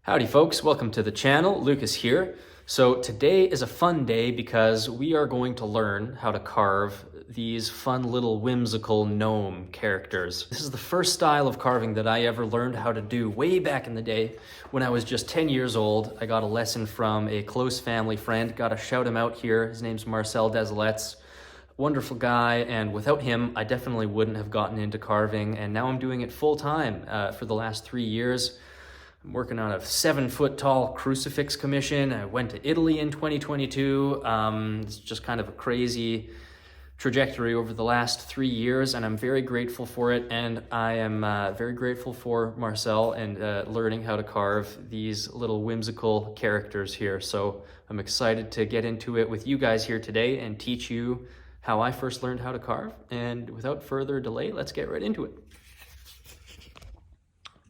Howdy folks, welcome to the channel. Lucas here. So today is a fun day because we are going to learn how to carve these fun little whimsical gnome characters. This is the first style of carving that I ever learned how to do way back in the day when I was just 10 years old. I got a lesson from a close family friend, got to shout him out here. His name's Marcel Desilets. Wonderful guy, and without him, I definitely wouldn't have gotten into carving, and now I'm doing it full time for the last 3 years. I'm working on a 7-foot tall crucifix commission. I went to Italy in 2022. It's just kind of a crazy trajectory over the last 3 years, and I'm very grateful for it. And I am very grateful for Marcel and learning how to carve these little whimsical characters here. So I'm excited to get into it with you guys here today and teach you how I first learned how to carve. And without further delay, let's get right into it.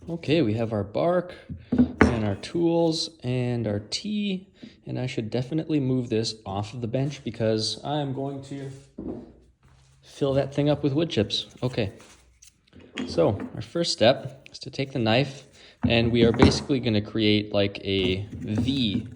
Okay, we have our bark and our tools and our tea, and I should definitely move this off of the bench because I am going to fill that thing up with wood chips. Okay, so our first step is to take the knife, and we are basically going to create like a V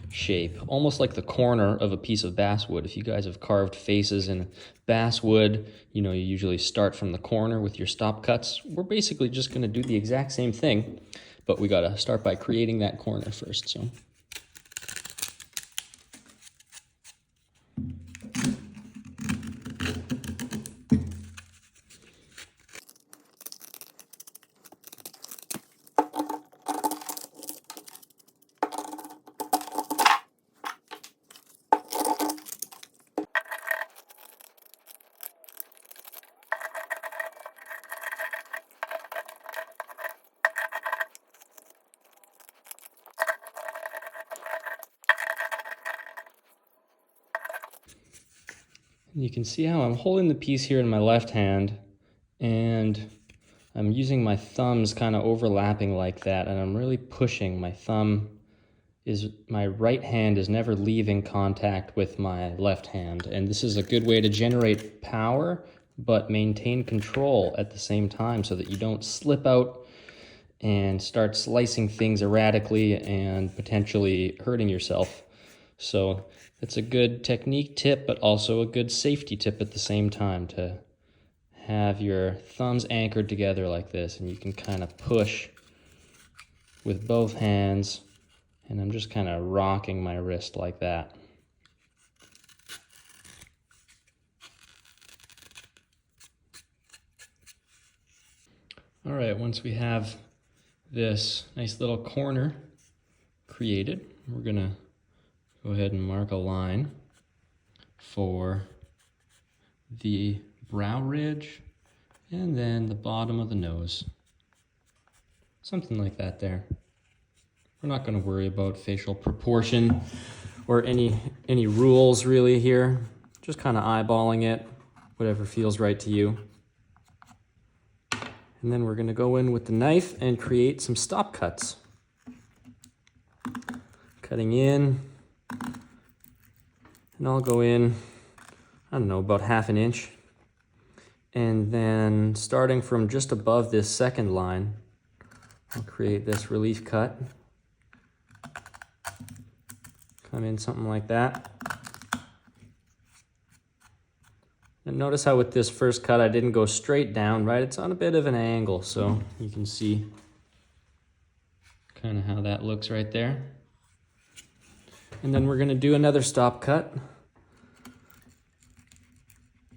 shape, almost like the corner of a piece of basswood. If you guys have carved faces in basswood, you know, you usually start from the corner with your stop cuts. We're basically just going to do the exact same thing, but we got to start by creating that corner first. So you can see how I'm holding the piece here in my left hand, and I'm using my thumbs kind of overlapping like that, and I'm really pushing. My right hand is never leaving contact with my left hand, and this is a good way to generate power but maintain control at the same time so that you don't slip out and start slicing things erratically and potentially hurting yourself. So it's a good technique tip, but also a good safety tip at the same time, to have your thumbs anchored together like this, and you can kind of push with both hands, and I'm just kind of rocking my wrist like that. All right, once we have this nice little corner created, we're gonna go ahead and mark a line for the brow ridge and then the bottom of the nose. Something like that there. We're not going to worry about facial proportion or any rules really here. Just kind of eyeballing it, whatever feels right to you. And then we're going to go in with the knife and create some stop cuts. Cutting in. And I'll go in, I don't know, about 1/2 inch. And then starting from just above this second line, I'll create this relief cut. Come in something like that. And notice how with this first cut, I didn't go straight down, right? It's on a bit of an angle, so you can see kind of how that looks right there. And then we're going to do another stop cut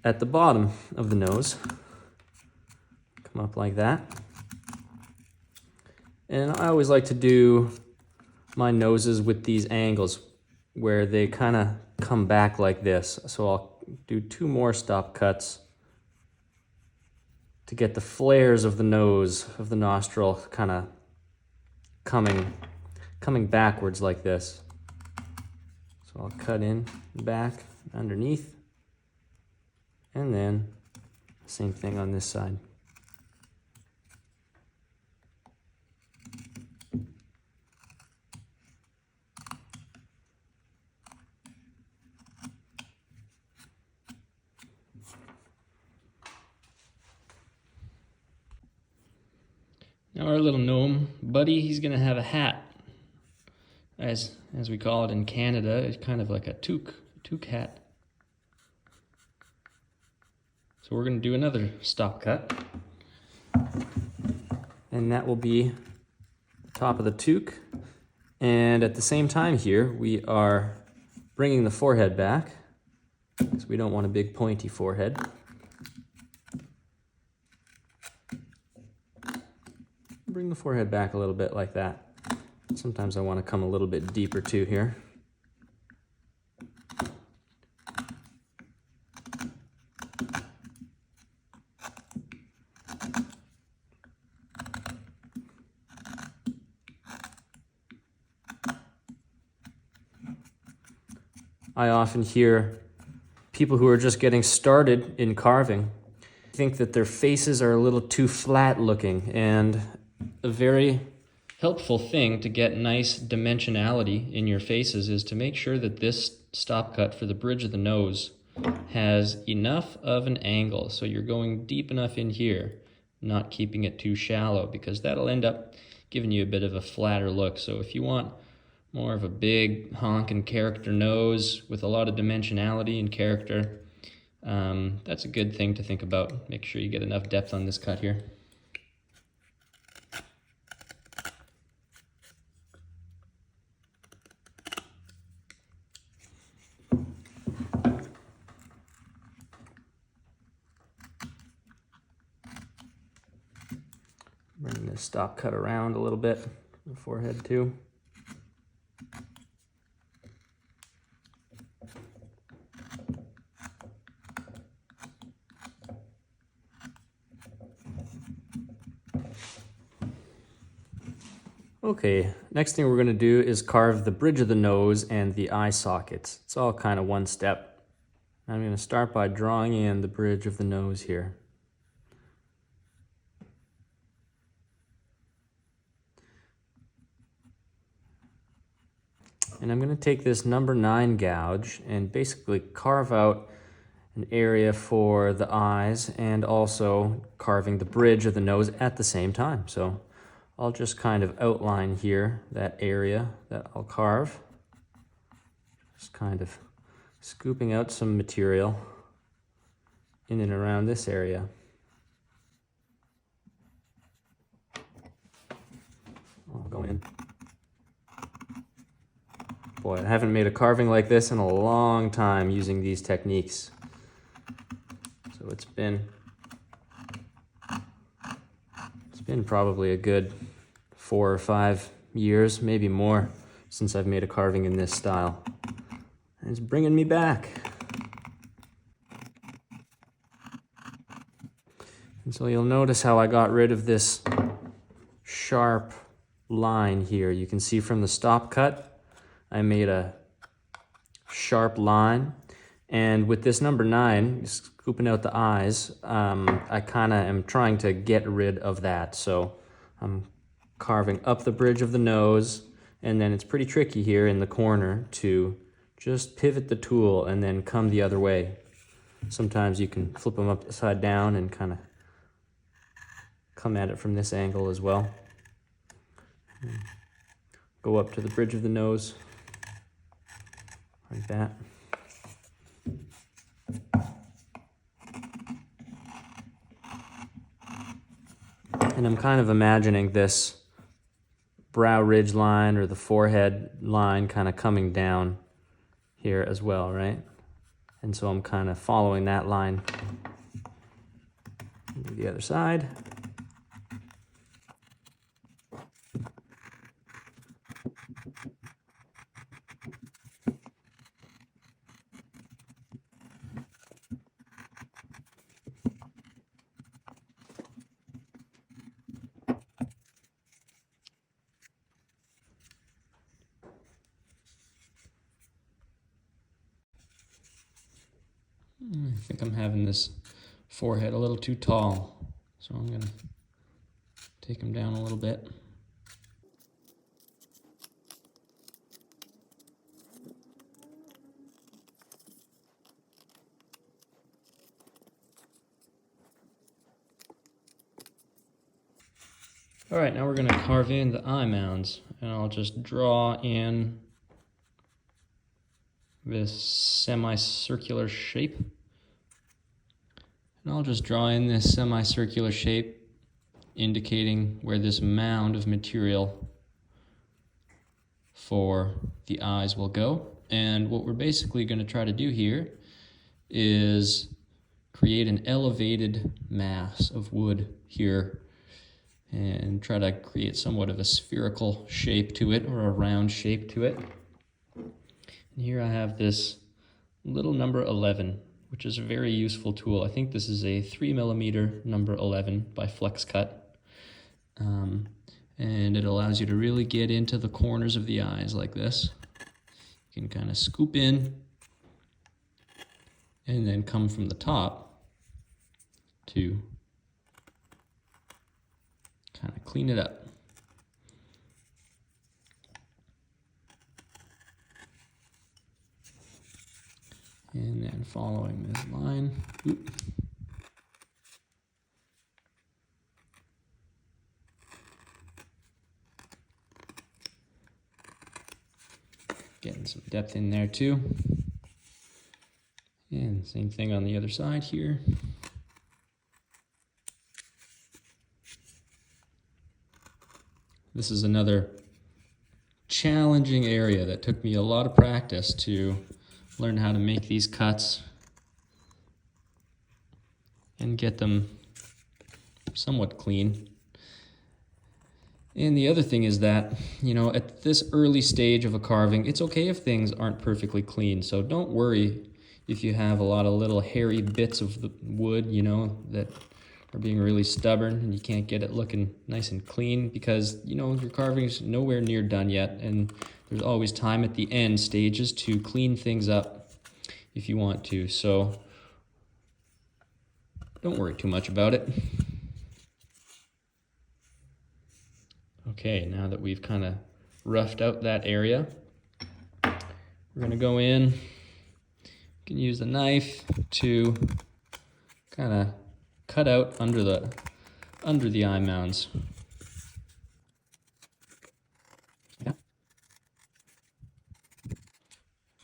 at the bottom of the nose. Come up like that. And I always like to do my noses with these angles where they kind of come back like this. So I'll do 2 more stop cuts to get the flares of the nose, of the nostril, kind of coming backwards like this. So I'll cut in, back, underneath, and then same thing on this side. Now our little gnome buddy, he's gonna have a hat as we call it in Canada, it's kind of like a toque hat. So we're going to do another stop cut, and that will be the top of the toque. And at the same time here, we are bringing the forehead back, because we don't want a big pointy forehead. Bring the forehead back a little bit like that. Sometimes I want to come a little bit deeper too here. I often hear people who are just getting started in carving think that their faces are a little too flat looking, and a very helpful thing to get nice dimensionality in your faces is to make sure that this stop cut for the bridge of the nose has enough of an angle, so you're going deep enough in here, not keeping it too shallow, because that'll end up giving you a bit of a flatter look. So if you want more of a big honking character nose with a lot of dimensionality and character, that's a good thing to think about. Make sure you get enough depth on this cut here. Bring this stop cut around a little bit, the forehead too. Okay, next thing we're going to do is carve the bridge of the nose and the eye sockets. It's all kind of one step. I'm going to start by drawing in the bridge of the nose here. And I'm going to take this number 9 gouge and basically carve out an area for the eyes and also carving the bridge of the nose at the same time. So I'll just kind of outline here that area that I'll carve. Just kind of scooping out some material in and around this area. I'll go in. Boy, I haven't made a carving like this in a long time using these techniques. So it's been probably a good 4 or 5 years, maybe more, since I've made a carving in this style. And it's bringing me back. And so you'll notice how I got rid of this sharp line here. You can see from the stop cut, I made a sharp line. And with this number 9, scooping out the eyes, I kind of am trying to get rid of that. So I'm carving up the bridge of the nose, and then it's pretty tricky here in the corner to just pivot the tool and then come the other way. Sometimes you can flip them upside down and kind of come at it from this angle as well. Go up to the bridge of the nose, like that. And I'm kind of imagining this brow ridge line or the forehead line kind of coming down here as well, right? And so I'm kind of following that line to the other side. I think I'm having this forehead a little too tall, so I'm going to take him down a little bit. All right, now we're going to carve in the eye mounds, and I'll just draw in this semicircular shape. And I'll just draw in this semicircular shape, indicating where this mound of material for the eyes will go. And what we're basically going to try to do here is create an elevated mass of wood here and try to create somewhat of a spherical shape to it, or a round shape to it. And here I have this little number 11, which is a very useful tool. I think this is a 3mm number 11 by Flex Cut. And it allows you to really get into the corners of the eyes like this. You can kind of scoop in and then come from the top to kind of clean it up. And then following this line, getting some depth in there too. And same thing on the other side here. This is another challenging area that took me a lot of practice to learn how to make these cuts and get them somewhat clean. And the other thing is that, you know, at this early stage of a carving, it's okay if things aren't perfectly clean. So don't worry if you have a lot of little hairy bits of the wood, you know, that are being really stubborn and you can't get it looking nice and clean, because, you know, your carving's nowhere near done yet, and there's always time at the end stages to clean things up if you want to. So don't worry too much about it. Okay, now that we've kind of roughed out that area, we're going to go in. You can use the knife to kind of cut out under the eye mounds. Yeah.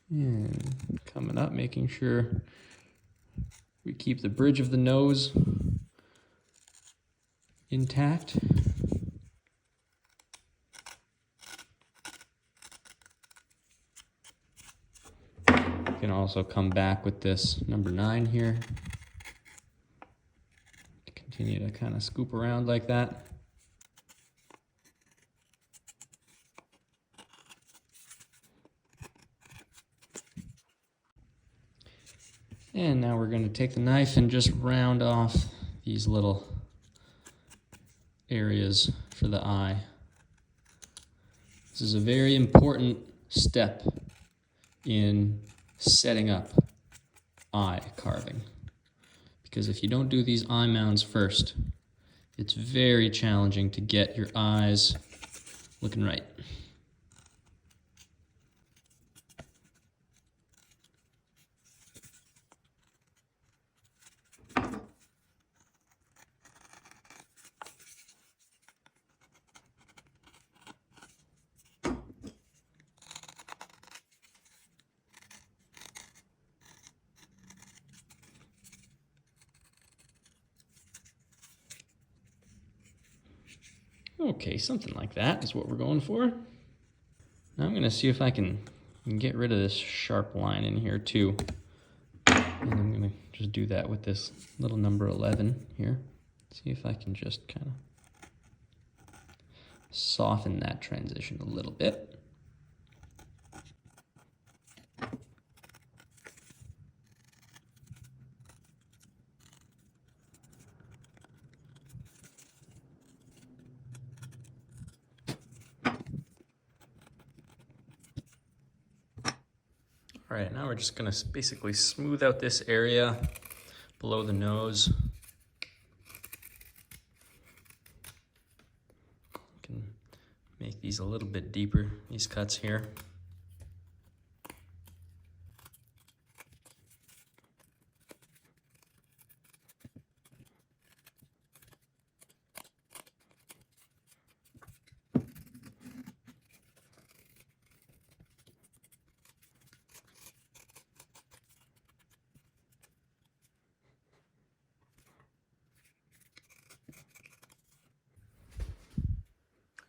And coming up, making sure we keep the bridge of the nose intact. You can also come back with this number 9 here. Continue to kind of scoop around like that. And now we're going to take the knife and just round off these little areas for the eye. This is a very important step in setting up eye carving, because if you don't do these eye mounds first, it's very challenging to get your eyes looking right. Okay, something like that is what we're going for. Now I'm going to see if I can get rid of this sharp line in here too. And I'm going to just do that with this little number 11 here. See if I can just kind of soften that transition a little bit. All right, now we're just gonna basically smooth out this area below the nose. Can make these a little bit deeper, these cuts here.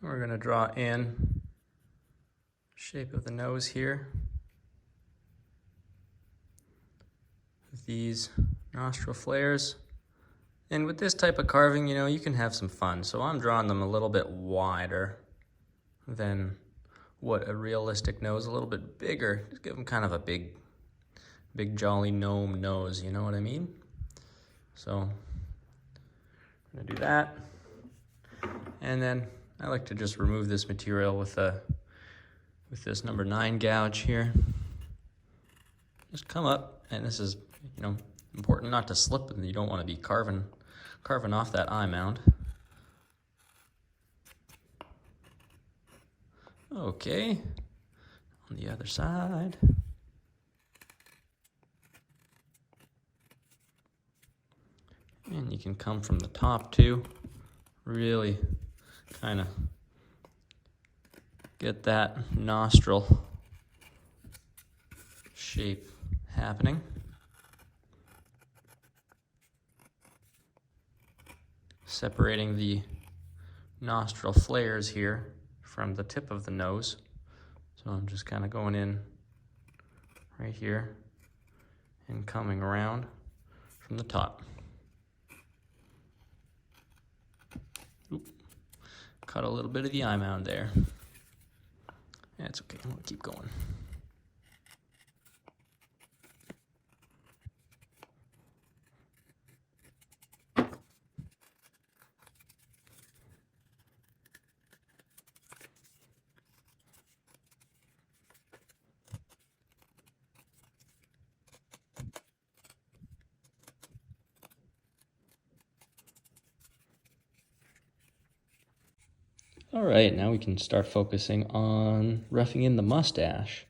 we're going to draw in shape of the nose here. These nostril flares. And with this type of carving, you know, you can have some fun. So I'm drawing them a little bit wider than what a realistic nose, a little bit bigger. Just give them kind of a big jolly gnome nose, you know what I mean? So I'm gonna do that. And then I like to just remove this material with this number 9 gouge here. Just come up, and this is, you know, important not to slip, and you don't want to be carving off that eye mound. Okay, on the other side. And you can come from the top too, really kind of get that nostril shape happening. Separating the nostril flares here from the tip of the nose. So I'm just kind of going in right here and coming around from the top. Oop. Cut a little bit of the eye mound there. That's okay, we'll keep going. All right, now we can start focusing on roughing in the mustache.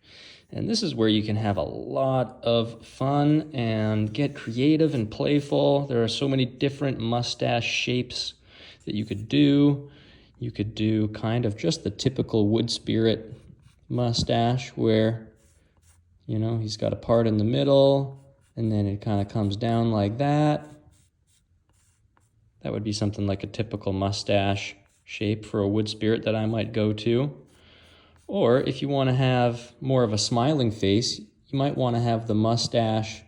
And this is where you can have a lot of fun and get creative and playful. There are so many different mustache shapes that you could do. You could do kind of just the typical wood spirit mustache where, you know, he's got a part in the middle and then it kind of comes down like that. That would be something like a typical mustache shape for a wood spirit that I might go to. Or if you want to have more of a smiling face, you might want to have the mustache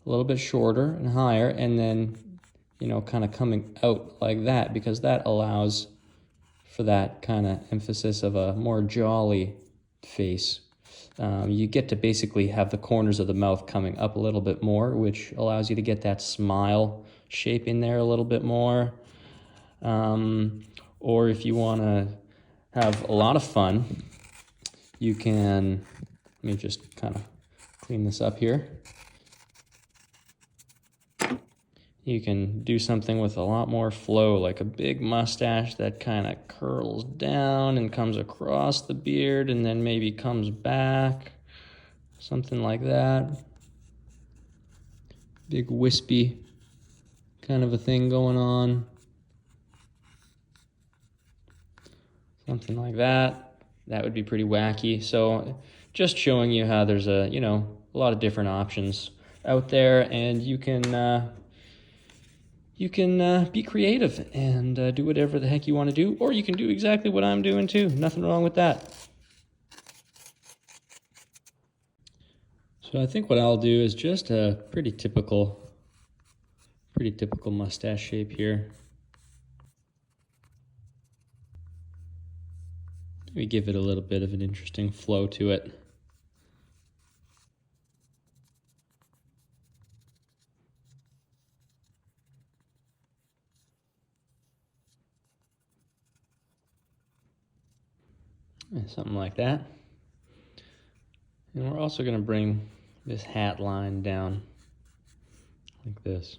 a little bit shorter and higher, and then, you know, kind of coming out like that, because that allows for that kind of emphasis of a more jolly face. You get to basically have the corners of the mouth coming up a little bit more, which allows you to get that smile shape in there a little bit more. Or if you want to have a lot of fun, you can, let me just kind of clean this up here. You can do something with a lot more flow, like a big mustache that kind of curls down and comes across the beard and then maybe comes back, something like that. Big wispy kind of a thing going on. Something like that. That would be pretty wacky. So just showing you how there's a lot of different options out there, and you can be creative and do whatever the heck you want to do, or you can do exactly what I'm doing too. Nothing wrong with that. So I think what I'll do is just a pretty typical mustache shape here. We give it a little bit of an interesting flow to it. Something like that. And we're also going to bring this hat line down like this.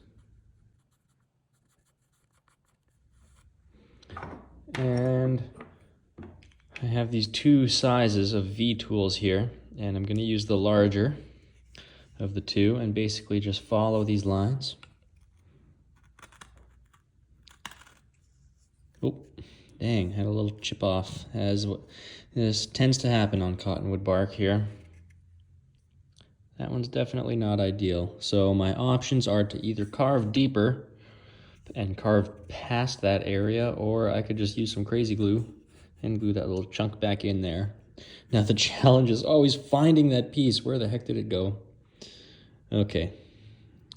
And I have these two sizes of V tools here, and I'm going to use the larger of the two and basically just follow these lines. Oh, dang, had a little chip off, as this tends to happen on cottonwood bark here. That one's definitely not ideal. So my options are to either carve deeper and carve past that area, or I could just use some crazy glue and glue that little chunk back in there. Now the challenge is always finding that piece. Where the heck did it go? Okay,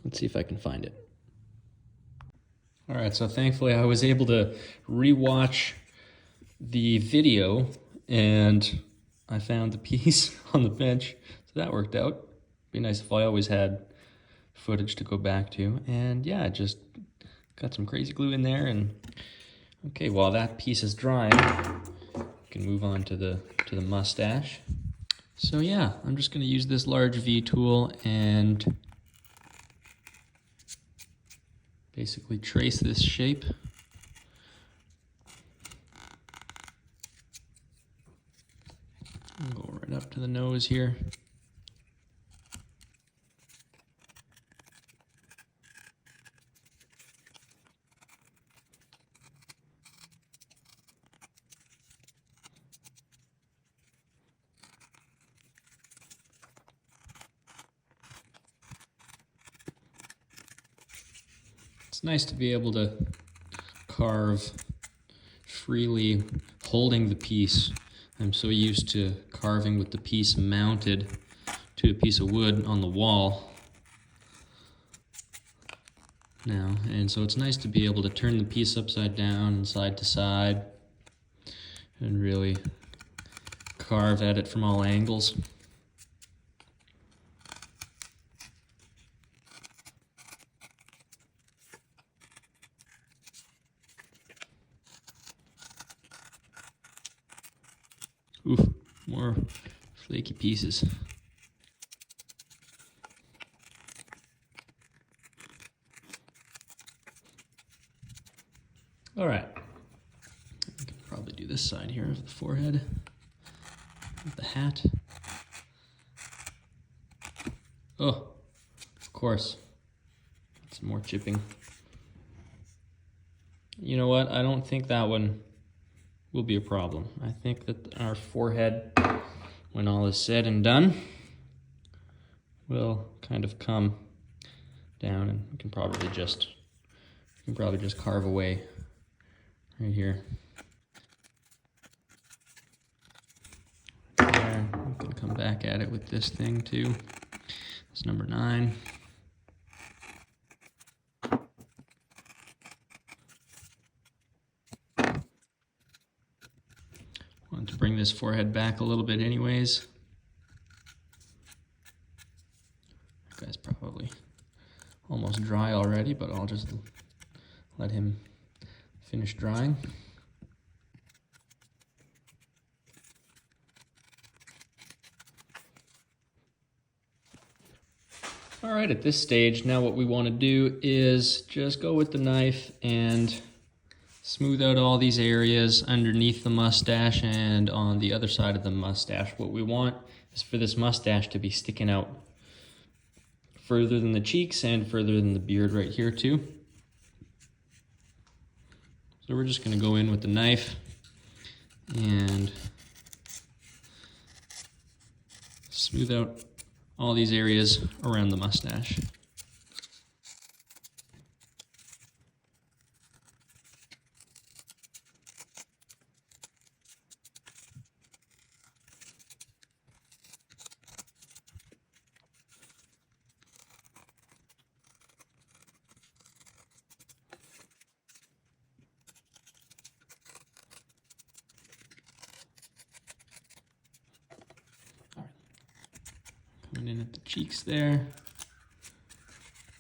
let's see if I can find it. All right, so thankfully I was able to rewatch the video and I found the piece on the bench, so that worked out. Be nice if I always had footage to go back to. And yeah, just got some crazy glue in there. And okay, while that piece is drying, we can move on to the mustache. So yeah, I'm just going to use this large V tool and basically trace this shape. I'll go right up to the nose here. It's nice to be able to carve freely holding the piece. I'm so used to carving with the piece mounted to a piece of wood on the wall now, and so it's nice to be able to turn the piece upside down and side to side and really carve at it from all angles. Oof, more flaky pieces. All right, I can probably do this side here of the forehead, of the hat. Oh, of course, some more chipping. You know what, I don't think that one will be a problem. I think that our forehead, when all is said and done, will kind of come down, and we can probably just carve away right here. There, we can come back at it with this thing too. It's number 9. Want to bring this forehead back a little bit anyways. That guy's probably almost dry already, but I'll just let him finish drying. All right, at this stage, now what we want to do is just go with the knife and smooth out all these areas underneath the mustache and on the other side of the mustache. What we want is for this mustache to be sticking out further than the cheeks and further than the beard right here too. So we're just going to go in with the knife and smooth out all these areas around the mustache. Coming in at the cheeks there.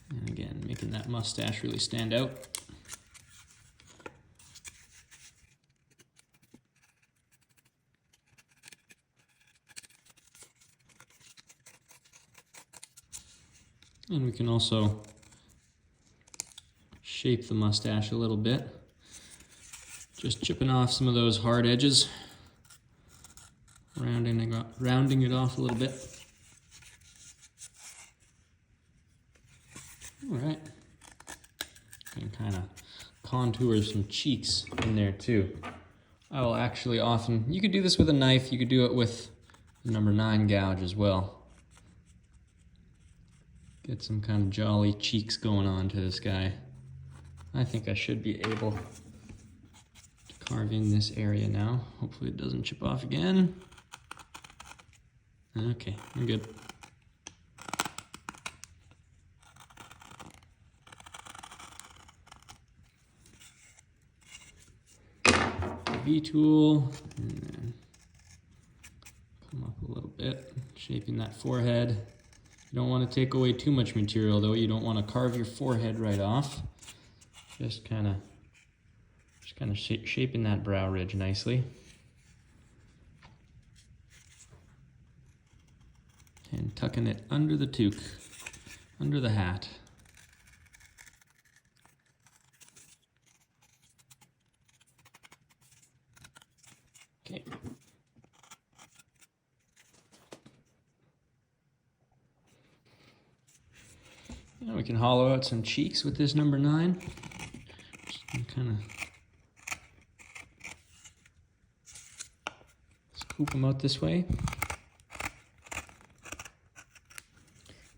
And again, making that mustache really stand out. And we can also shape the mustache a little bit. Just chipping off some of those hard edges. Rounding it off a little bit. All right, can kind of contour some cheeks in there too. I will actually often, you could do this with a knife, you could do it with the number 9 gouge as well. Get some kind of jolly cheeks going on to this guy. I think I should be able to carving this area now. Hopefully it doesn't chip off again. Okay, we're good. V-tool, and then come up a little bit, shaping that forehead. You don't want to take away too much material though. You don't want to carve your forehead right off. Just kind of shaping that brow ridge nicely. And tucking it under the toque, under the hat. Okay. Now we can hollow out some cheeks with this number 9. Just kind of scoop them out this way.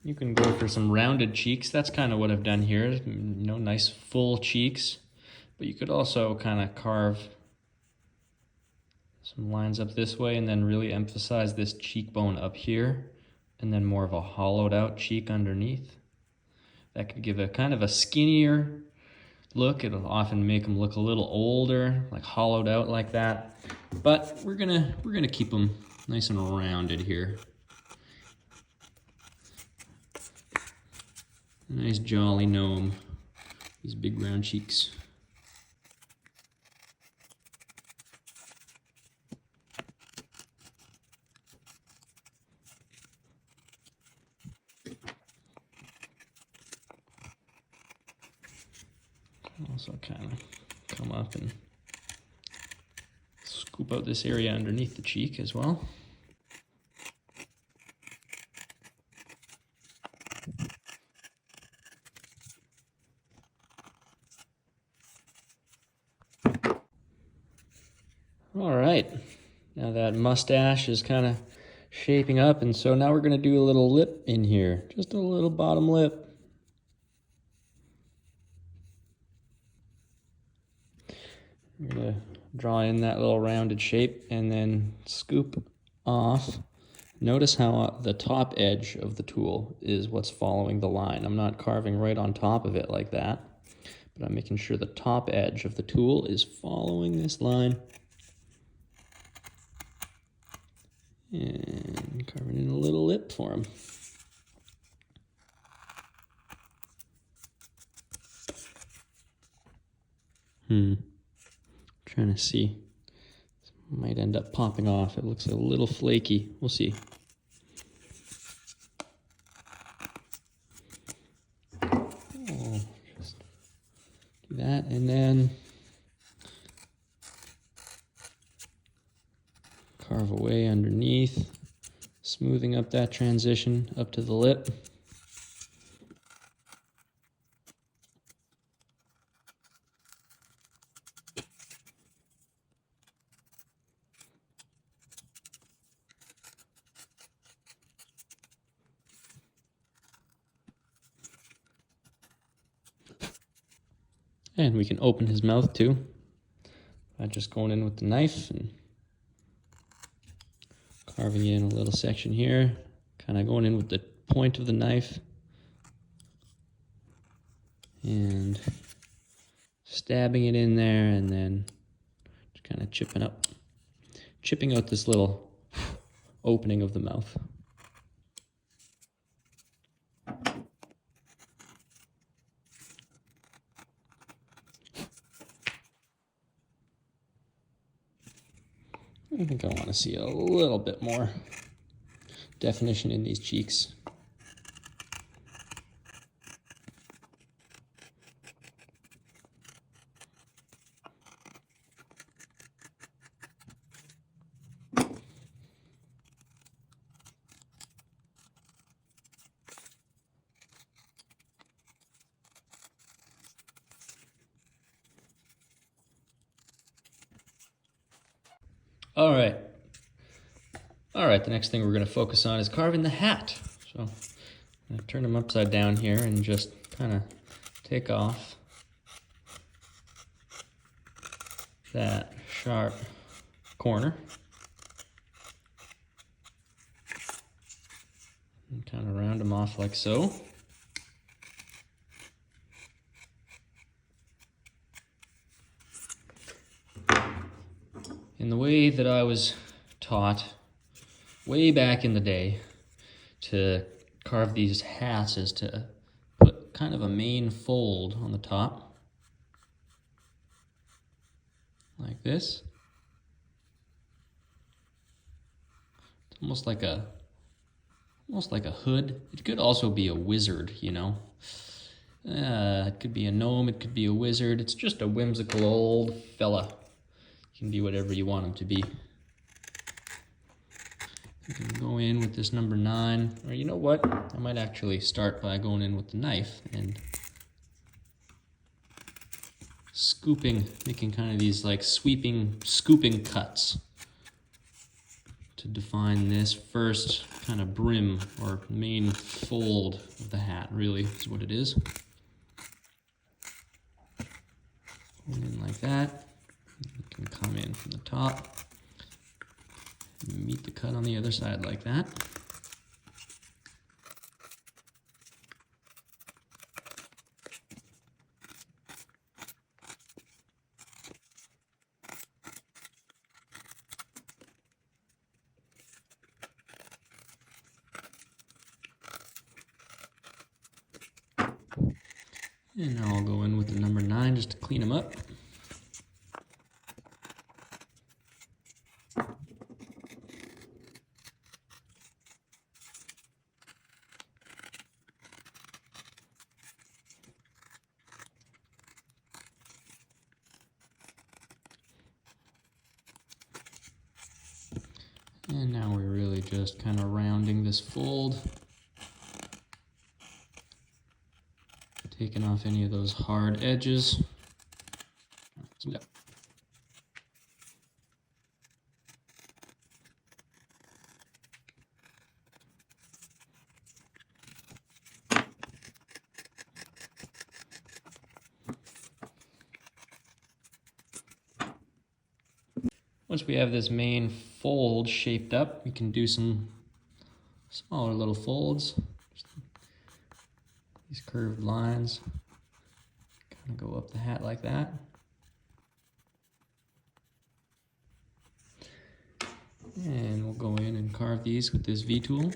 You can go for some rounded cheeks. That's kind of what I've done here. You know, nice full cheeks. But you could also kind of carve some lines up this way and then really emphasize this cheekbone up here and then more of a hollowed out cheek underneath. That could give a kind of a skinnier look. It'll often make them look a little older, like hollowed out like that. But we're gonna keep them nice and rounded here. A nice jolly gnome. These big round cheeks. Also kind of come up and scoop out this area underneath the cheek as well. All right, now that mustache is kind of shaping up, and so now we're going to do a little lip in here, just a little bottom lip. I'm going to draw in that little rounded shape and then scoop off. Notice how the top edge of the tool is what's following the line. I'm not carving right on top of it like that, but I'm making sure the top edge of the tool is following this line. And carving in a little lip for him. Trying to see. Might end up popping off. It looks a little flaky. We'll see. Oh, just do that, and then carve away underneath, smoothing up that transition up to the lip. And we can open his mouth too by just going in with the knife and carving in a little section here, kind of going in with the point of the knife and stabbing it in there, and then just kind of chipping out this little opening of the mouth. I think I want to see a little bit more definition in these cheeks. All right, the next thing we're going to focus on is carving the hat. So I'm going to turn them upside down here and just kind of take off that sharp corner. And kind of round them off like so. In the way that I was taught way back in the day to carve these hats is to put kind of a main fold on the top, like this. It's almost like a hood. It could also be a wizard, you know. It could be a gnome, it could be a wizard. It's just a whimsical old fella. You can be whatever you want him to be. You can go in with this number 9, or you know what? I might actually start by going in with the knife and scooping, making kind of these like sweeping, scooping cuts to define this first kind of brim or main fold of the hat, really is what it is. Going in like that. You can come in from the top. Meet the cut on the other side like that. And now I'll go in with the number 9 just to clean them up. And now we're really just kind of rounding this fold, taking off any of those hard edges. Once we have this main fold shaped up, we can do some smaller little folds. Just these curved lines kind of go up the hat like that. And we'll go in and carve these with this V-tool.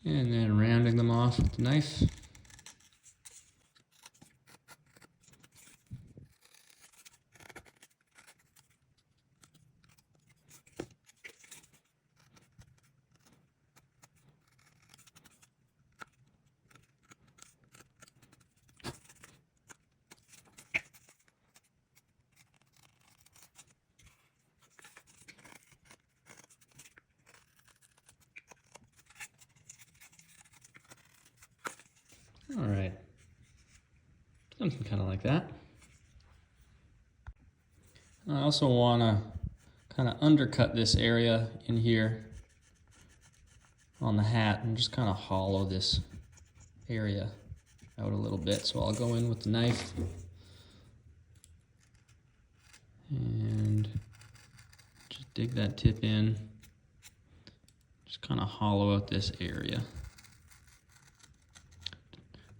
And then rounding them off with the knife. All right, something kind of like that. I also want to kind of undercut this area in here on the hat and just kind of hollow this area out a little bit. So I'll go in with the knife and just dig that tip in, just kind of hollow out this area.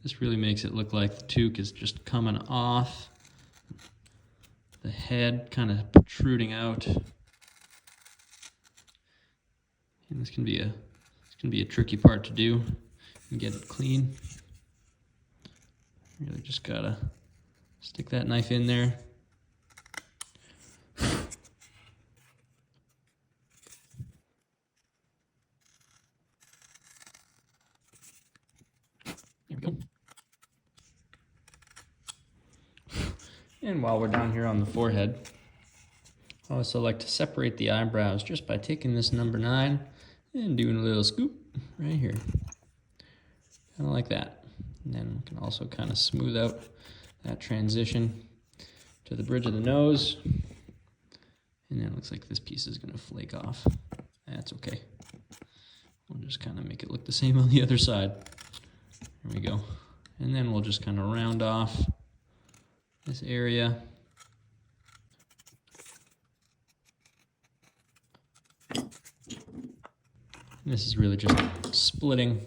This really makes it look like the toque is just coming off, the head kind of protruding out. And this can be a tricky part to do and get it clean. Really just gotta stick that knife in there. There we go. And while we're down here on the forehead, I also like to separate the eyebrows just by taking this number 9 and doing a little scoop right here. Kind of like that. And then we can also kind of smooth out that transition to the bridge of the nose. And then it looks like this piece is going to flake off. That's okay. We'll just kind of make it look the same on the other side. There we go. And then we'll just kind of round off this area. And this is really just splitting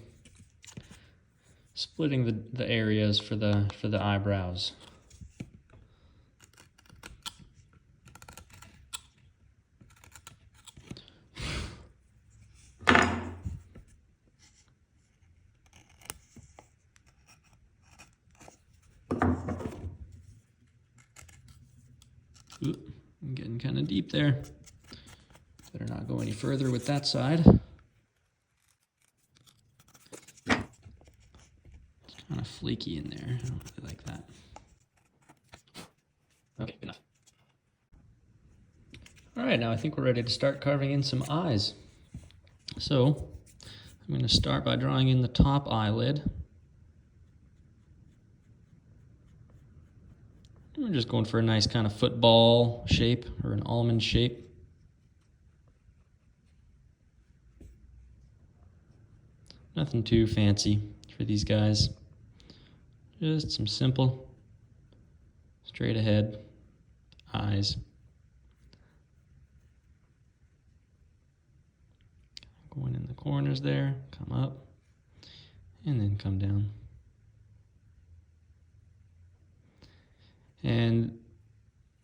the areas for the eyebrows. Ooh, I'm getting kind of deep there. Better not go any further with that side. It's kind of flaky in there. I don't really like that. Okay, good enough. All right, now I think we're ready to start carving in some eyes. So I'm going to start by drawing in the top eyelid. We're just going for a nice kind of football shape or an almond shape. Nothing too fancy for these guys. Just some simple, straight ahead eyes. Going in the corners there, come up, and then come down. And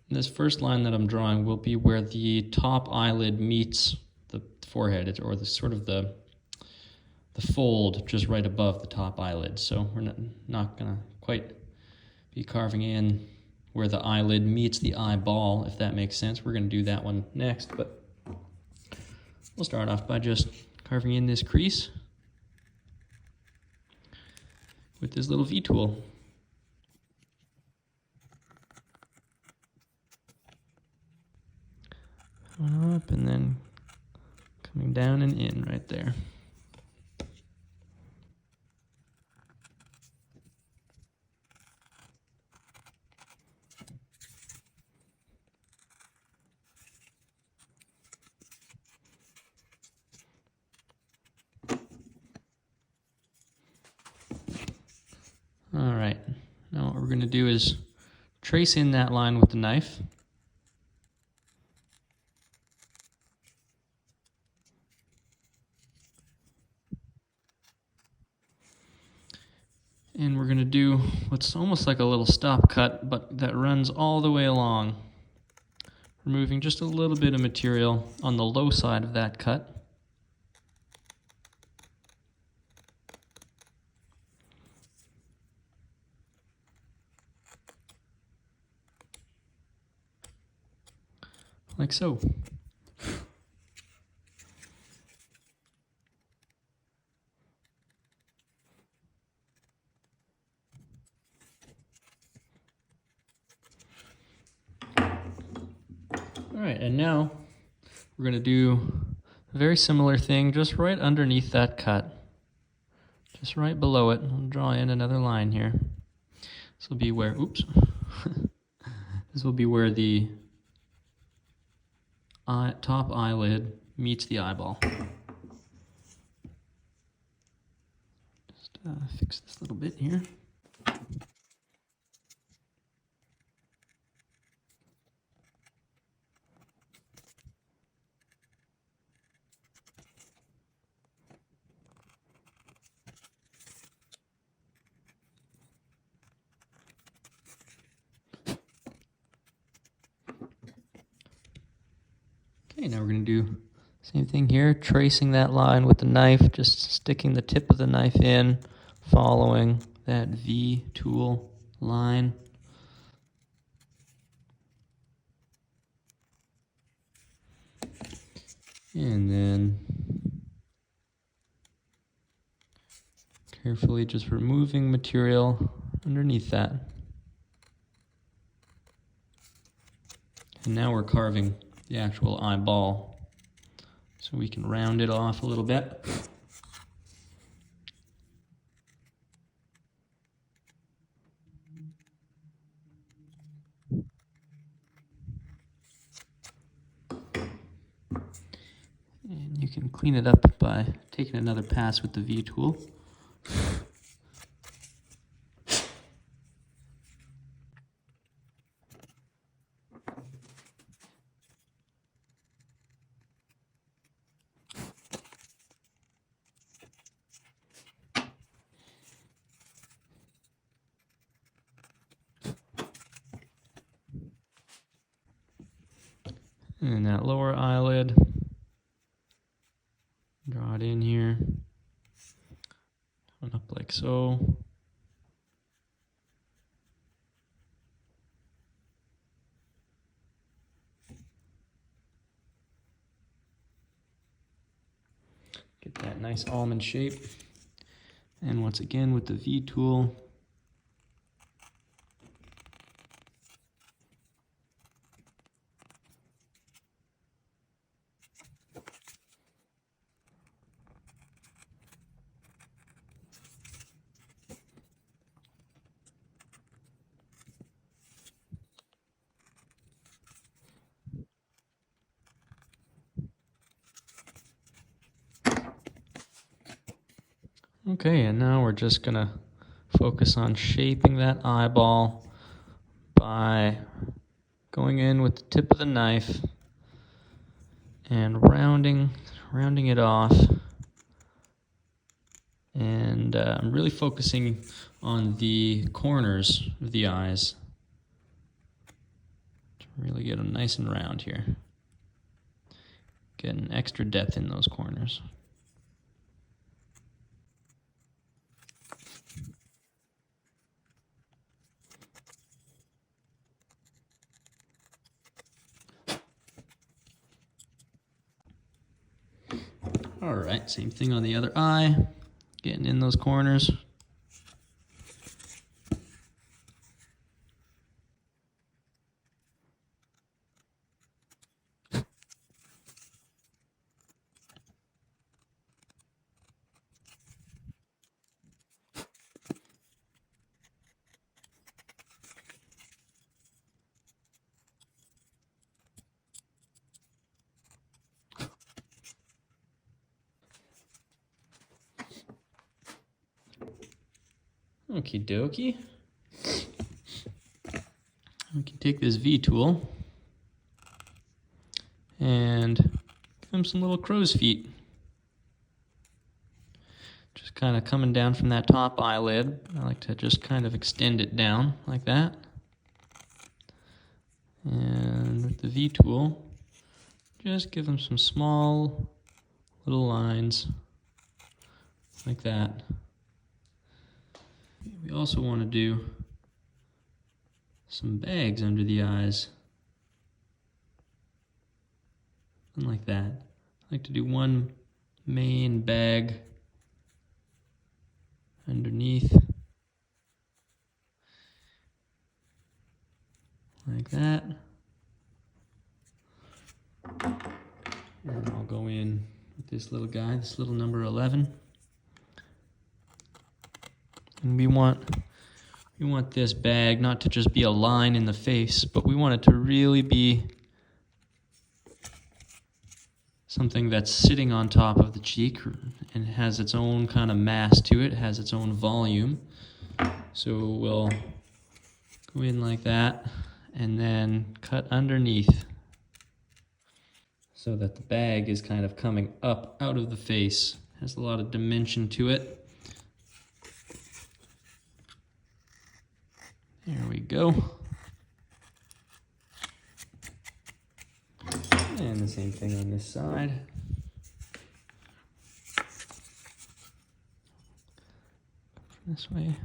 this first line that I'm drawing will be where the top eyelid meets the forehead, or the sort of the fold just right above the top eyelid. So we're not gonna quite be carving in where the eyelid meets the eyeball, if that makes sense. We're gonna do that one next, but we'll start off by just carving in this crease with this little V tool. Up and then coming down and in right there. All right, now what we're going to do is trace in that line with the knife. And we're going to do what's almost like a little stop cut, but that runs all the way along, removing just a little bit of material on the low side of that cut. Like so. All right, and now we're going to do a very similar thing just right underneath that cut. Just right below it. I'll draw in another line here. This will be where, oops. This will be where the top eyelid meets the eyeball. Just fix this little bit here. Okay, now we're going to do the same thing here, tracing that line with the knife, just sticking the tip of the knife in, following that V tool line. And then carefully just removing material underneath that. And now we're carving the actual eyeball, so we can round it off a little bit. And you can clean it up by taking another pass with the V tool. And that lower eyelid, draw it in here, up like so. Get that nice almond shape. And once again with the V tool, okay, and now we're just gonna focus on shaping that eyeball by going in with the tip of the knife and rounding it off. And I'm really focusing on the corners of the eyes to really get them nice and round here. Getting extra depth in those corners. All right, same thing on the other eye, getting in those corners. Okie dokie. We can take this V tool and give him some little crow's feet. Just kind of coming down from that top eyelid. I like to just kind of extend it down like that. And with the V tool, just give him some small little lines like that. We also want to do some bags under the eyes. And like that. I like to do one main bag underneath. Like that. And I'll go in with this little guy, this little number 11. And we want this bag not to just be a line in the face, but we want it to really be something that's sitting on top of the cheek and has its own kind of mass to it, has its own volume. So we'll go in like that and then cut underneath so that the bag is kind of coming up out of the face. Has a lot of dimension to it. There we go. And the same thing on this side. This way.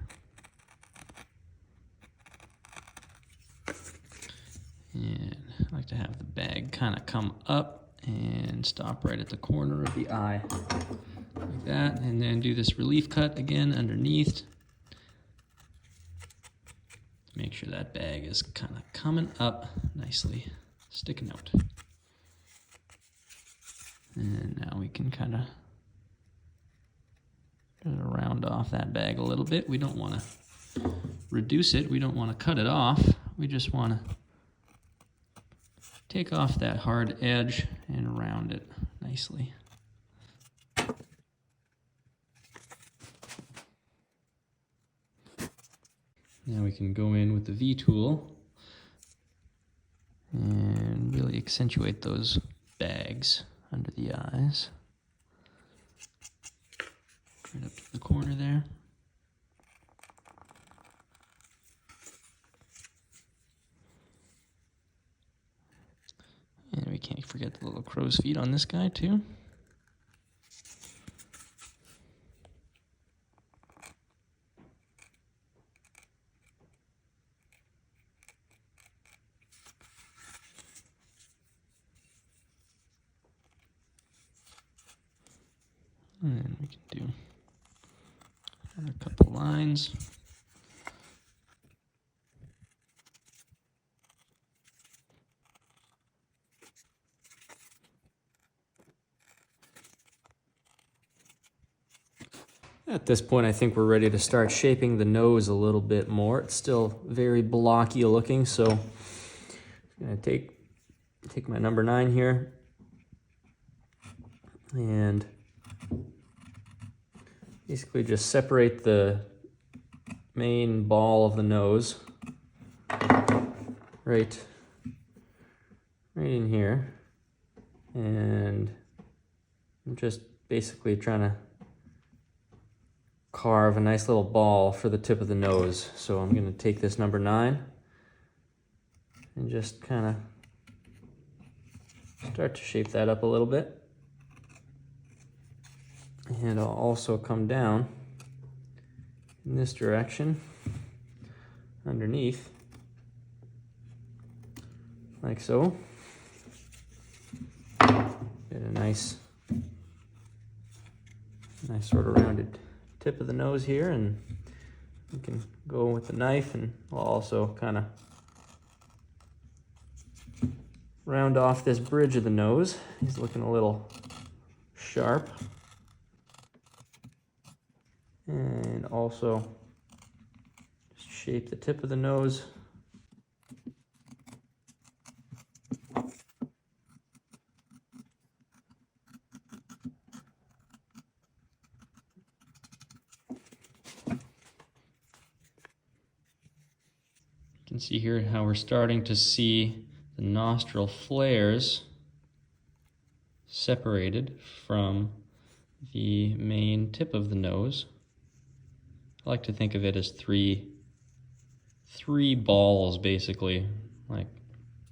And I like to have the bag kind of come up and stop right at the corner of the eye. Like that. And then do this relief cut again underneath. Make sure that bag is kind of coming up nicely, sticking out. And now we can kind of round off that bag a little bit. We don't want to reduce it. We don't want to cut it off. We just want to take off that hard edge and round it nice nicely. Now we can go in with the V tool and really accentuate those bags under the eyes. Right up to the corner there. And we can't forget the little crow's feet on this guy too. And we can do another couple lines. At this point, I think we're ready to start shaping the nose a little bit more. It's still very blocky looking, so I'm gonna take my number 9 here and basically just separate the main ball of the nose right in here, and I'm just basically trying to carve a nice little ball for the tip of the nose. So I'm going to take this number 9 and just kind of start to shape that up a little bit. And I'll also come down in this direction underneath, like so. Get a nice sort of rounded tip of the nose here, and you can go with the knife, and I'll also kind of round off this bridge of the nose. He's looking a little sharp. And also just shape the tip of the nose. You can see here how we're starting to see the nostril flares separated from the main tip of the nose. I like to think of it as three balls, basically, like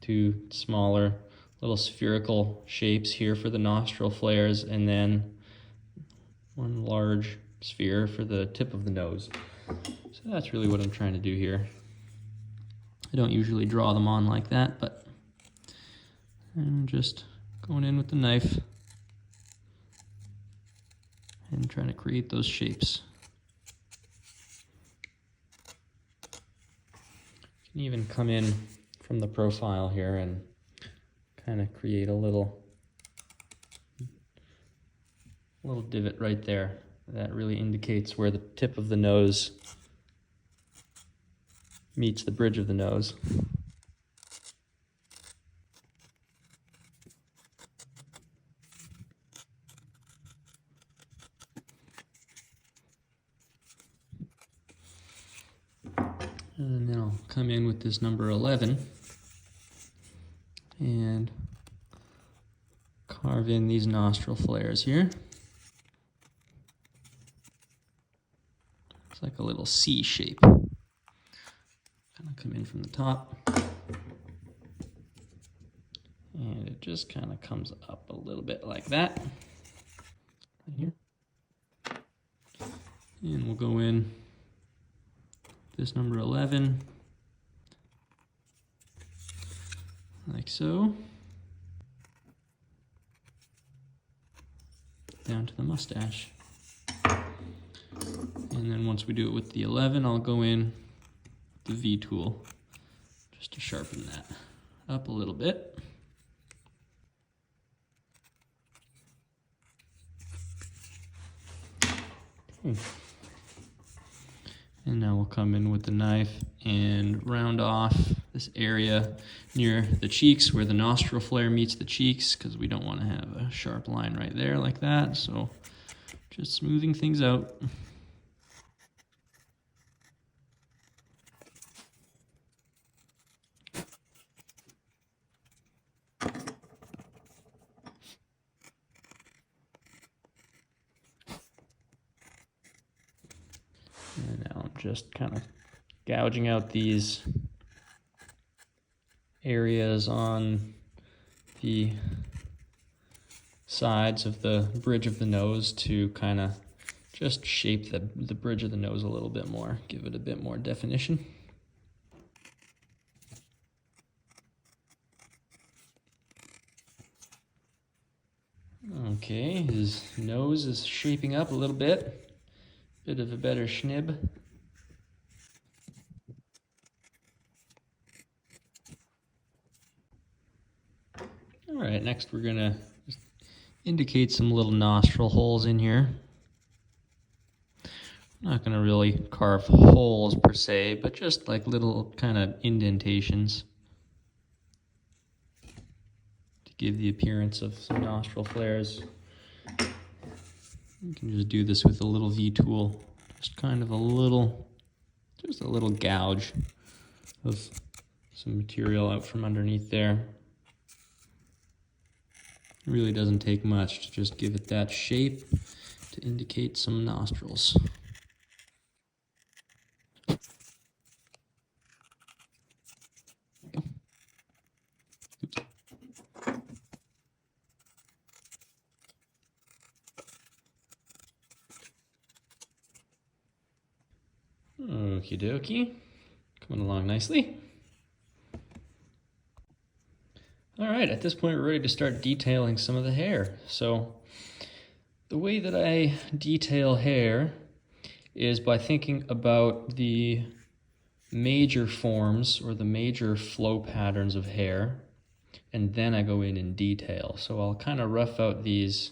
two smaller little spherical shapes here for the nostril flares, and then one large sphere for the tip of the nose. So that's really what I'm trying to do here. I don't usually draw them on like that, but I'm just going in with the knife and trying to create those shapes. You can even come in from the profile here and kind of create a little divot right there. That really indicates where the tip of the nose meets the bridge of the nose. And then I'll come in with this number 11 and carve in these nostril flares here. It's like a little C shape. Kind of come in from the top. And it just kind of comes up a little bit like that. Right here. And we'll go in this number 11, like so, down to the mustache. And then once we do it with the 11, I'll go in with the V tool just to sharpen that up a little bit. Okay. And now we'll come in with the knife and round off the this area near the cheeks where the nostril flare meets the cheeks, because we don't want to have a sharp line right there like that. So just smoothing things out. And now I'm just kind of gouging out these areas on the sides of the bridge of the nose to kind of just shape the bridge of the nose a little bit more, give it a bit more definition. Okay, his nose is shaping up a little bit. Bit of a better schnib. All right, next we're gonna just indicate some little nostril holes in here. I'm not gonna really carve holes per se, but just like little kind of indentations to give the appearance of some nostril flares. You can just do this with a little V tool, just kind of a little gouge of some material out from underneath there. It really doesn't take much to just give it that shape to indicate some nostrils. Oops. Okie dokie, coming along nicely. All right, at this point we're ready to start detailing some of the hair. So the way that I detail hair is by thinking about the major forms or the major flow patterns of hair, and then I go in and detail. So I'll kind of rough out these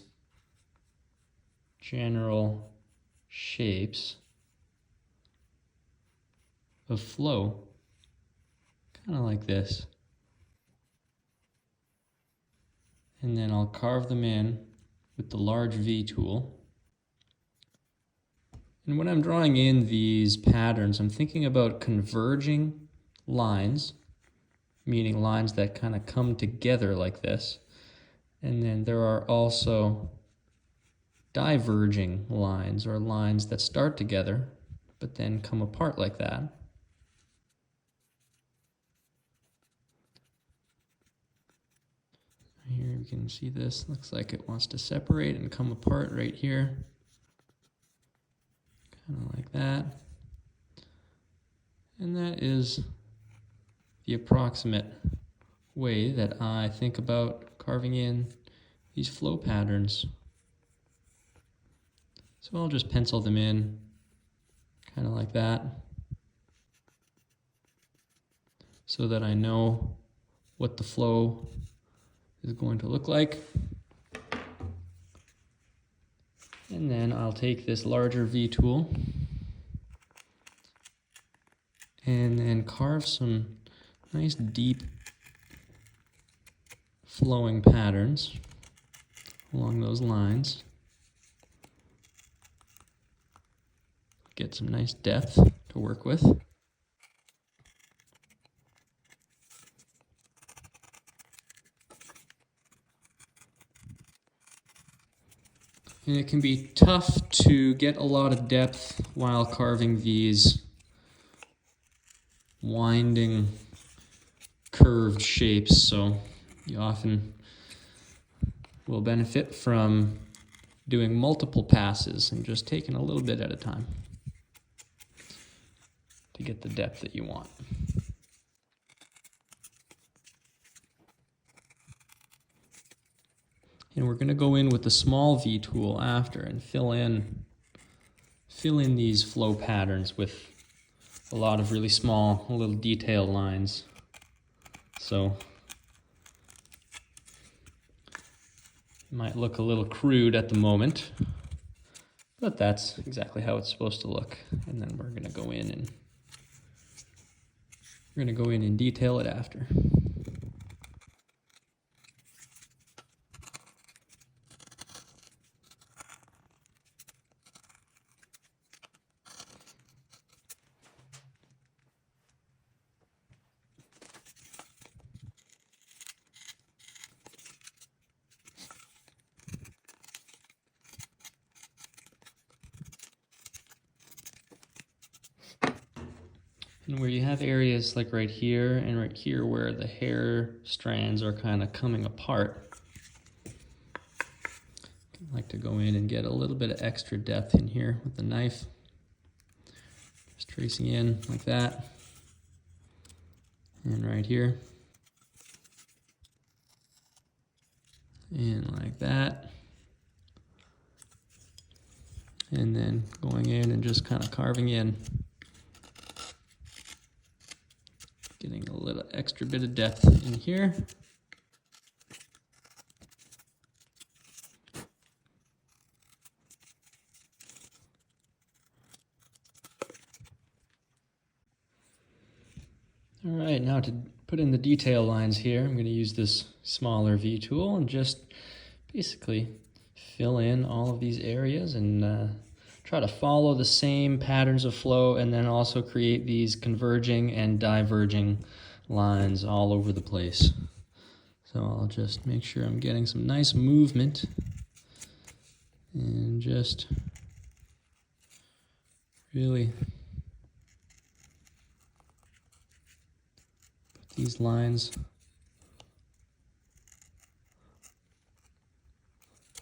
general shapes of flow, kind of like this. And then I'll carve them in with the large V tool. And when I'm drawing in these patterns, I'm thinking about converging lines, meaning lines that kind of come together like this. And then there are also diverging lines, or lines that start together but then come apart like that. Here you can see this, looks like it wants to separate and come apart right here. Kind of like that. And that is the approximate way that I think about carving in these flow patterns. So I'll just pencil them in, kind of like that, so that I know what the flow is going to look like. And then I'll take this larger V tool and then carve some nice deep flowing patterns along those lines. Get some nice depth to work with. And it can be tough to get a lot of depth while carving these winding, curved shapes, so you often will benefit from doing multiple passes and just taking a little bit at a time to get the depth that you want. And we're going to go in with the small V tool after and fill in these flow patterns with a lot of really small little detail lines. So it might look a little crude at the moment, but that's exactly how it's supposed to look. And then we're going to go in and We're going to go in and detail it after. And where you have areas like right here and right here where the hair strands are kind of coming apart, I like to go in and get a little bit of extra depth in here with the knife. Just tracing in like that. And right here. And like that. And then going in and just kind of carving in. Getting a little extra bit of depth in here. All right, now to put in the detail lines here, I'm going to use this smaller V tool and just basically fill in all of these areas and try to follow the same patterns of flow, and then also create these converging and diverging lines all over the place. So I'll just make sure I'm getting some nice movement and just really put these lines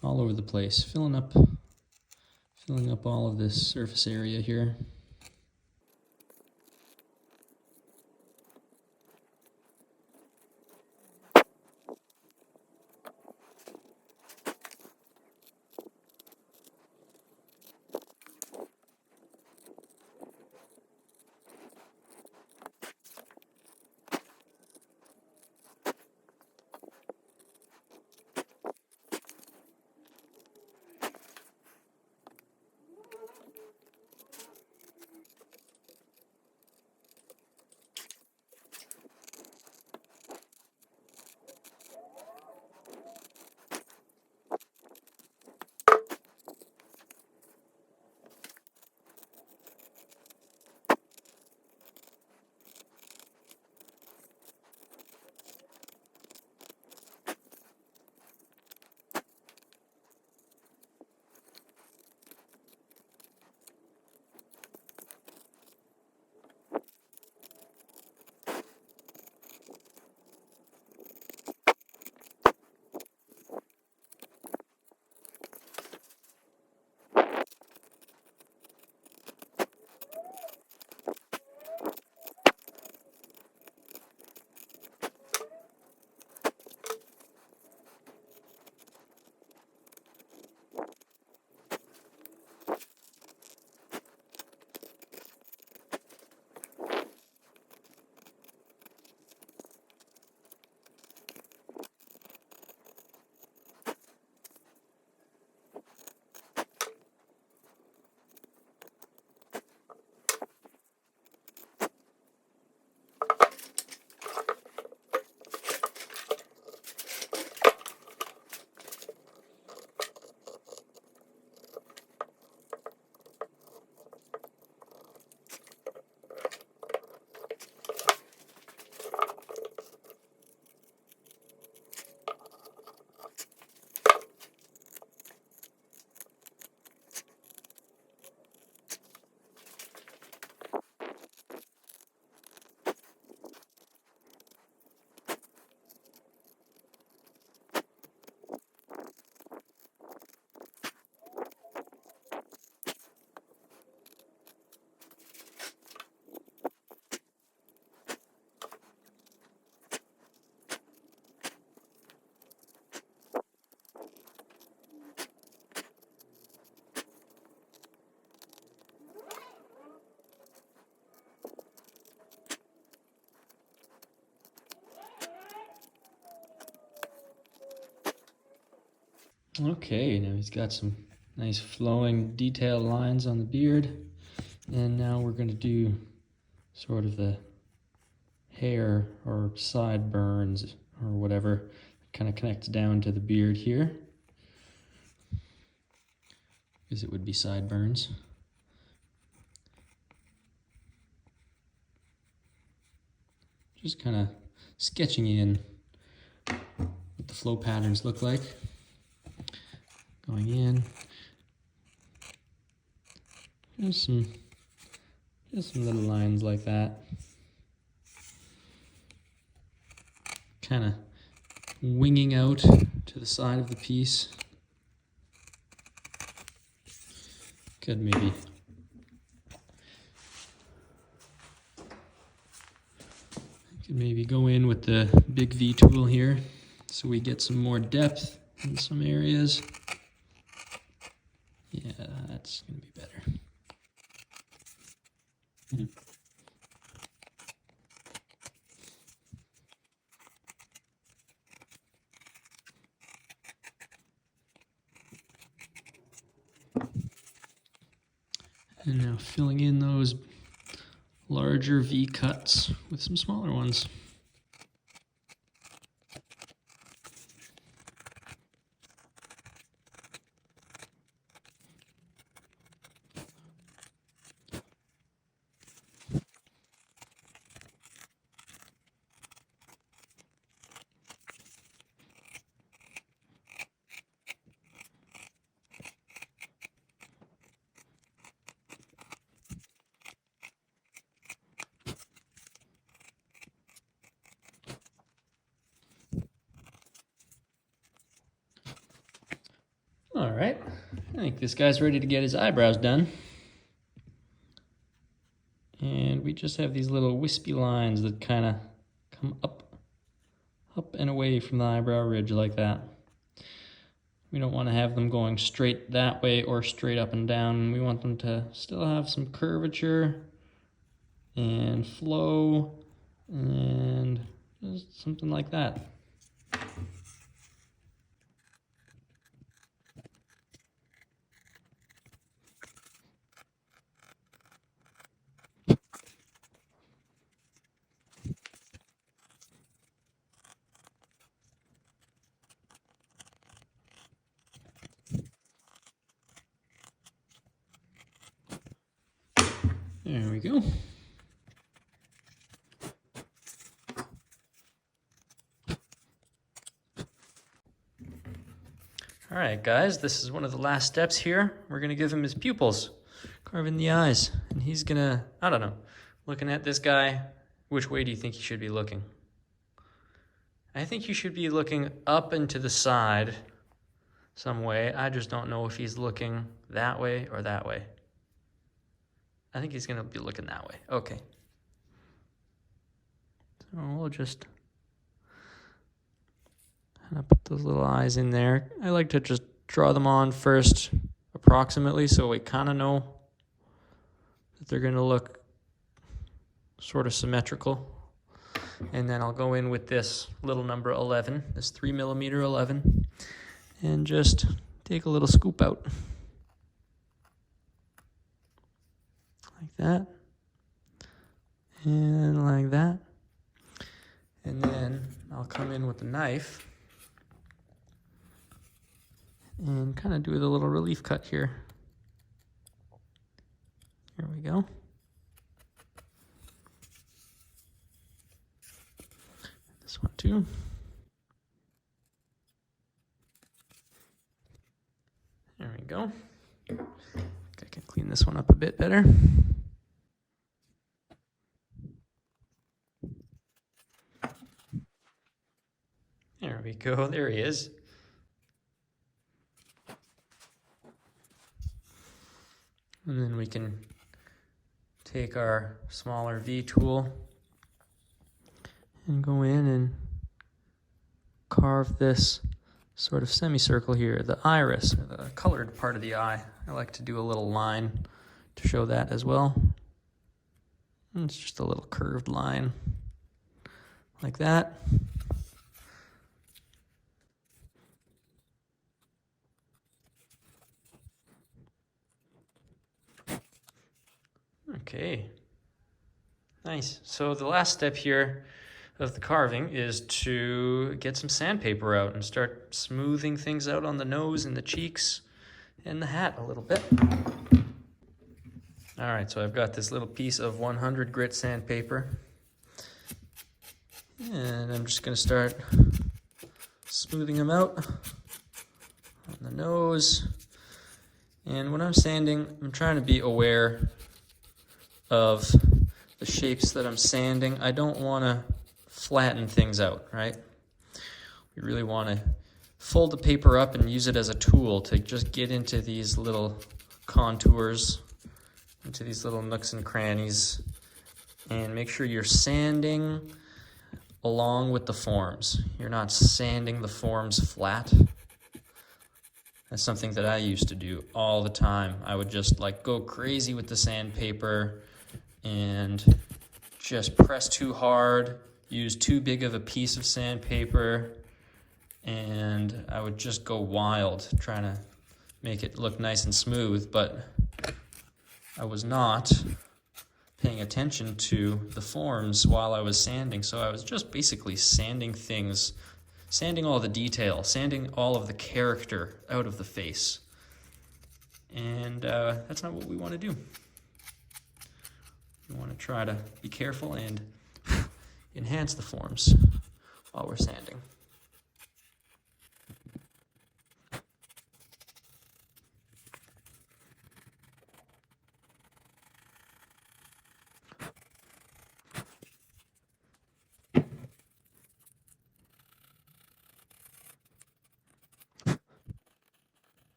all over the place, filling up all of this surface area here. Okay, now he's got some nice flowing detailed lines on the beard. And now we're going to do sort of the hair or sideburns or whatever kind of connects down to the beard here, because it would be sideburns. Just kind of sketching in what the flow patterns look like. Going in. Just some little lines like that. Kind of winging out to the side of the piece. Could maybe go in with the big V tool here so we get some more depth in some areas. Yeah, that's gonna be better. And now filling in those larger V cuts with some smaller ones. All right, I think this guy's ready to get his eyebrows done. And we just have these little wispy lines that kind of come up and away from the eyebrow ridge like that. We don't want to have them going straight that way or straight up and down. We want them to still have some curvature and flow and just something like that. There we go. All right, guys, this is one of the last steps here. We're gonna give him his pupils, carve in the eyes, and he's gonna, I don't know, looking at this guy, which way do you think he should be looking? I think you should be looking up and to the side some way. I just don't know if he's looking that way or that way. I think he's gonna be looking that way. Okay. So we'll just kind of put those little eyes in there. I like to just draw them on first approximately so we kind of know that they're gonna look sort of symmetrical. And then I'll go in with this little number 11, this 3mm 11, and just take a little scoop out. Like that, and like that. And then I'll come in with the knife and kind of do the little relief cut here. Here we go. This one too. There we go. I can clean this one up a bit better. There we go, there he is. And then we can take our smaller V tool and go in and carve this sort of semicircle here, the iris, or the colored part of the eye. I like to do a little line to show that as well. And it's just a little curved line like that. Okay, Nice. So the last step here of the carving is to get some sandpaper out and start smoothing things out on the nose and the cheeks and the hat a little bit. All right, so I've got this little piece of 100 grit sandpaper, and I'm just gonna start smoothing them out on the nose. And when I'm sanding, I'm trying to be aware of the shapes that I'm sanding. I don't want to flatten things out, right? We really want to fold the paper up and use it as a tool to just get into these little contours, into these little nooks and crannies, and make sure you're sanding along with the forms. You're not sanding the forms flat. That's something that I used to do all the time. I would just like go crazy with the sandpaper and just press too hard, use too big of a piece of sandpaper, and I would just go wild trying to make it look nice and smooth, but I was not paying attention to the forms while I was sanding, so I was just basically sanding things, sanding all the detail, sanding all of the character out of the face. And that's not what we want to do. We want to try to be careful and enhance the forms while we're sanding.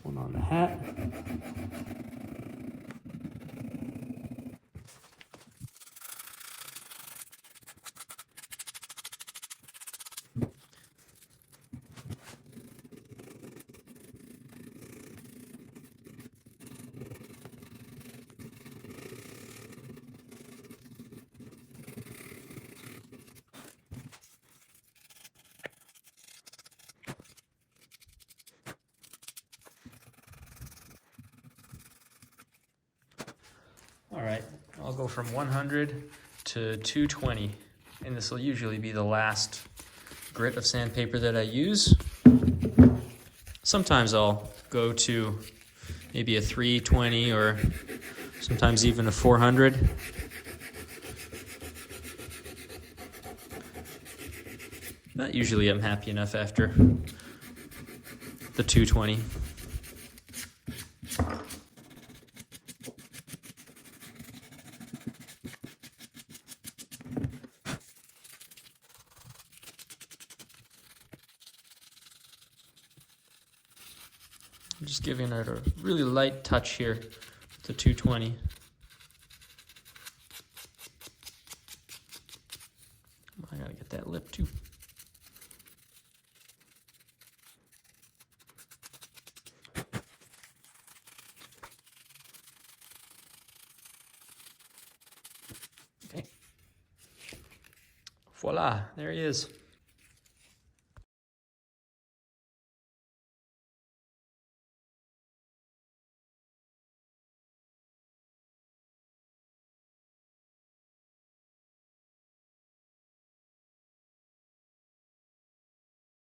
One on the hat. All right, I'll go from 100 to 220, and this will usually be the last grit of sandpaper that I use. Sometimes I'll go to maybe a 320 or sometimes even a 400. But usually I'm happy enough after the 220. I'm just giving it a really light touch here with the 220. I gotta get that lip too. Okay. Voila, there he is.